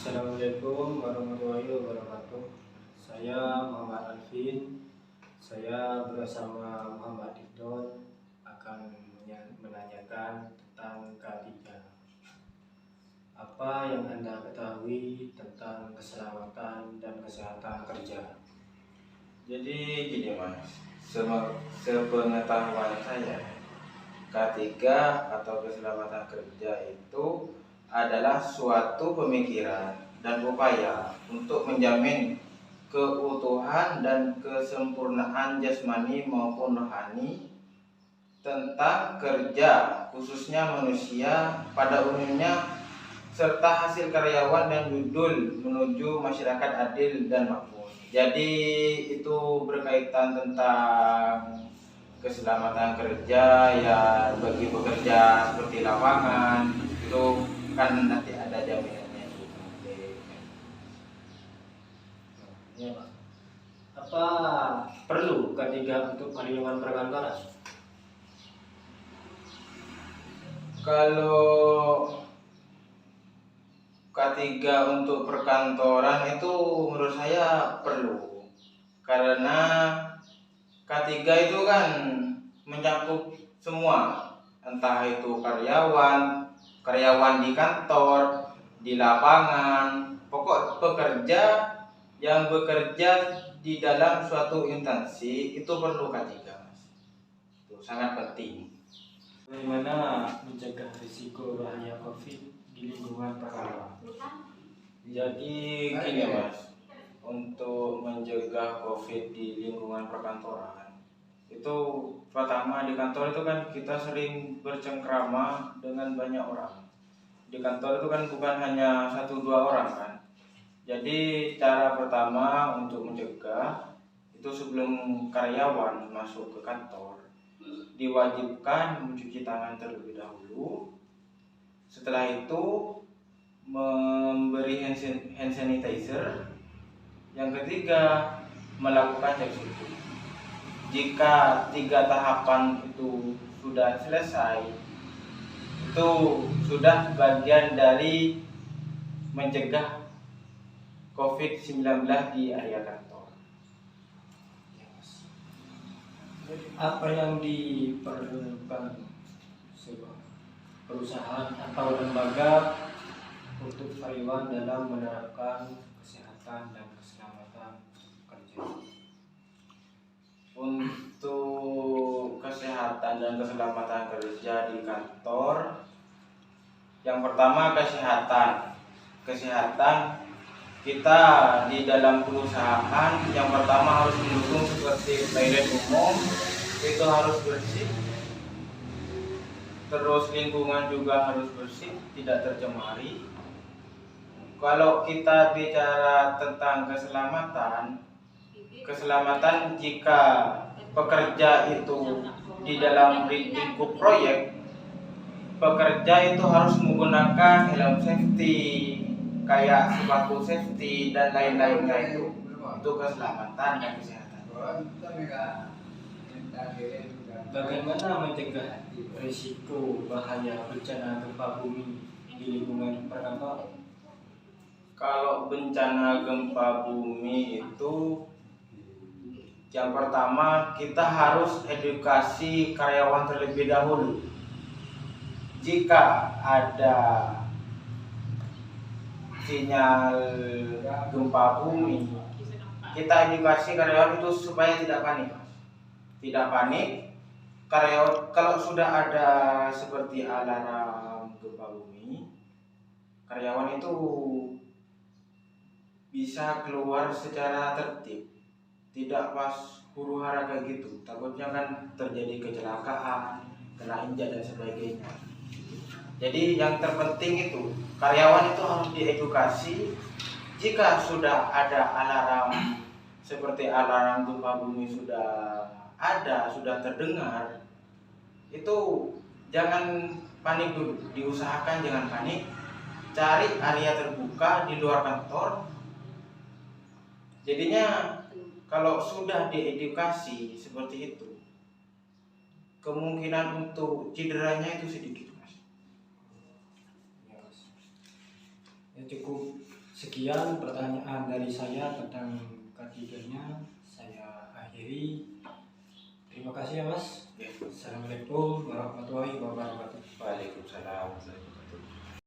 Assalamualaikum warahmatullahi wabarakatuh. Saya Muhammad Alvin. Saya bersama Muhammad Didon akan menanyakan tentang K3. Apa yang Anda ketahui tentang keselamatan dan kesehatan kerja? Jadi gini mas, sepengetahuan saya K3 atau keselamatan kerja itu adalah suatu pemikiran dan upaya untuk menjamin keutuhan dan kesempurnaan jasmani maupun rohani tentang kerja, khususnya manusia pada umumnya, serta hasil karyawan dan judul menuju masyarakat adil dan makmur. Jadi itu berkaitan tentang keselamatan kerja ya, bagi pekerja seperti lapangan itu kan nanti ada jaminannya itu. Ya, Pak. Apa perlu K3 untuk perlindungan perkantoran? Kalau K3 untuk perkantoran itu menurut saya perlu, karena K3 itu kan mencakup semua, entah itu karyawan di kantor, di lapangan, pokok pekerja yang bekerja di dalam suatu instansi itu perlu K3 mas. Itu sangat penting. Bagaimana mencegah risiko bahaya COVID di lingkungan perkantoran? Jadi gini mas, untuk mencegah COVID di lingkungan perkantoran itu pertama, di kantor itu kan kita sering bercengkrama dengan banyak orang. Di kantor itu kan bukan hanya 1-2 orang kan. Jadi cara pertama untuk mencegah itu, sebelum karyawan masuk ke kantor diwajibkan mencuci tangan terlebih dahulu. Setelah itu memberi hand sanitizer. Yang ketiga, melakukan cek suhu. Jika 3 tahapan itu sudah selesai, itu sudah bagian dari mencegah COVID-19 di area kantor. Apa yang diperlukan sebuah perusahaan atau lembaga untuk karyawan dalam menerapkan kesehatan dan keselamatan kerja? Untuk kesehatan dan keselamatan kerja di kantor, yang pertama kesehatan kita di dalam perusahaan, yang pertama harus mendukung seperti toilet umum itu harus bersih, terus lingkungan juga harus bersih, tidak tercemari. Kalau kita bicara tentang keselamatan jika pekerja itu di dalam lingkup proyek, pekerja itu harus menggunakan helm safety, kayak sepatu safety dan lain-lainnya. Itu keselamatan dan kesehatan. Bagaimana mencegah risiko bahaya bencana gempa bumi di lingkungan perkantoran? Kalau bencana gempa bumi itu, yang pertama kita harus edukasi karyawan terlebih dahulu. Jika ada sinyal gempa bumi, kita edukasi karyawan itu supaya tidak panik. Tidak panik. Karyawan, kalau sudah ada seperti alarm gempa bumi, karyawan itu bisa keluar secara tertib, tidak pas huru hara kayak gitu. Takutnya kan terjadi kecelakaan, kena injak dan sebagainya. Jadi yang terpenting itu karyawan itu harus diedukasi. Jika sudah ada alarm seperti alarm gempa bumi sudah terdengar, itu jangan panik dulu, diusahakan jangan panik. Cari area terbuka di luar kantor. Jadinya kalau sudah diedukasi seperti itu, kemungkinan untuk cederanya itu sedikit mas. Ya, cukup Sekian pertanyaan dari saya tentang ketiganya. Saya akhiri. Terima kasih ya Mas. Ya. Assalamualaikum warahmatullahi wabarakatuh. Waalaikumsalam.